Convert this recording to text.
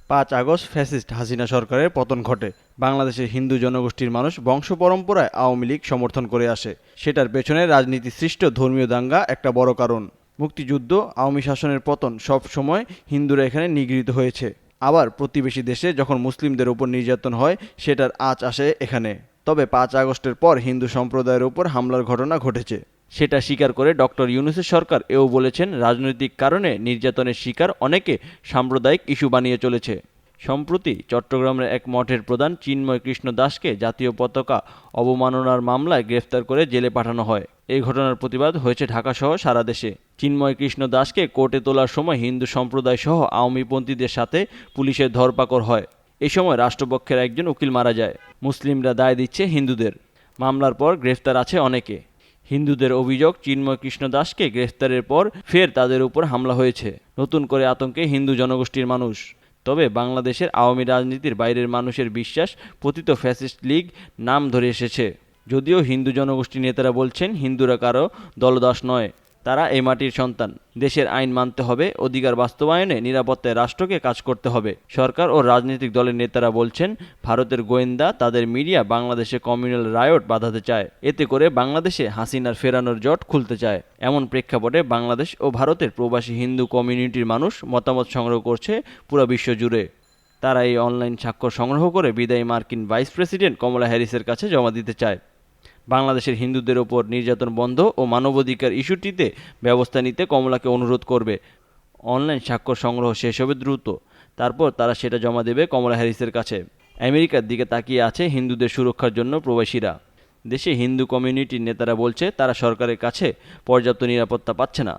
5 August fascist Hasina সরকারের পতন ঘটে। বাংলাদেশের হিন্দু জনগোষ্ঠীর মানুষ বংশ পরম্পরায় আওয়ামী লীগ সমর্থন করে আসে। সেটার পেছনে রাজনীতি সৃষ্ট ধর্মীয় দাঙ্গা একটা বড় কারণ। মুক্তিযুদ্ধ, আওয়ামী শাসনের পতন সব সময় হিন্দুরা এখানে নিগৃহীত হয়েছে। আবার প্রতিবেশী দেশে যখন মুসলিমদের উপর নির্যাতন হয়, সেটার আঁচ আসে এখানে। তবে 5 আগস্টের পর হিন্দু সম্প্রদায়ের উপর হামলার ঘটনা ঘটেছে। সেটা স্বীকার করে ডক্টর ইউনূসের সরকার এও বলেছেন, রাজনৈতিক কারণে নির্যাতনের শিকার অনেকে সাম্প্রদায়িক ইস্যু বানিয়ে চলেছে। সম্প্রতি চট্টগ্রামের এক মঠের প্রধান চিন্ময় কৃষ্ণ দাসকে জাতীয় পতাকা অবমাননার মামলায় গ্রেফতার করে জেলে পাঠানো হয়। এই ঘটনার প্রতিবাদ হয়েছে ঢাকাসহ সারা দেশে। চিন্ময় কৃষ্ণ দাসকে কোর্টে তোলার সময় হিন্দু সম্প্রদায় সহ আওয়ামীপন্থীদের সাথে পুলিশের ধরপাকড় হয়। এই সময় রাষ্ট্রপক্ষের একজন উকিল মারা যায়। মুসলিমরা দায় দিচ্ছে হিন্দুদের। মামলার পর গ্রেফতার আছে অনেকে। হিন্দুদের অভিযোগ, চিন্ময় কৃষ্ণ দাসকে গ্রেফতারের পর ফের তাদের উপর হামলা হয়েছে। নতুন করে আতঙ্কে হিন্দু জনগোষ্ঠীর মানুষ। তবে বাংলাদেশের আওয়ামী রাজনীতির বাইরের মানুষের বিশ্বাস পতিত ফ্যাসিস্ট লীগ নাম ধরে এসেছে। যদিও হিন্দু জনগোষ্ঠীর নেতারা বলছেন, হিন্দুরা কারো দলদাস নয়, তারা এই মাটির সন্তান। দেশের আইন মানতে হবে, অধিকার বাস্তবায়নে নিরাপত্তায় রাষ্ট্রকে কাজ করতে হবে। সরকার ও রাজনৈতিক দলের নেতারা বলছেন, ভারতের গোয়েন্দা, তাদের মিডিয়া বাংলাদেশে কমিউনাল রায়ট বাঁধাতে চায়। এতে করে বাংলাদেশে হাসিনার ফেরানোর জট খুলতে চায়। এমন প্রেক্ষাপটে বাংলাদেশ ও ভারতের প্রবাসী হিন্দু কমিউনিটির মানুষ মতামত সংগ্রহ করছে পুরো বিশ্ব জুড়ে। তারা এই অনলাইন স্বাক্ষর সংগ্রহ করে বিদায়ী মার্কিন ভাইস প্রেসিডেন্ট কমলা হ্যারিসের কাছে জমা দিতে চায়। বাংলাদেশের হিন্দুদের ওপর নির্যাতন বন্ধ ও মানবাধিকার ইস্যুটিতে ব্যবস্থা নিতে কমলাকে অনুরোধ করবে। অনলাইন স্বাক্ষর সংগ্রহ শেষ হবে দ্রুত। তারপর তারা সেটা জমা দেবে কমলা হ্যারিসের কাছে। আমেরিকার দিকে তাকিয়ে আছে হিন্দুদের সুরক্ষার জন্য প্রবাসীরা। দেশে হিন্দু কমিউনিটির নেতারা বলছে, তারা সরকারের কাছে পর্যাপ্ত নিরাপত্তা পাচ্ছে না।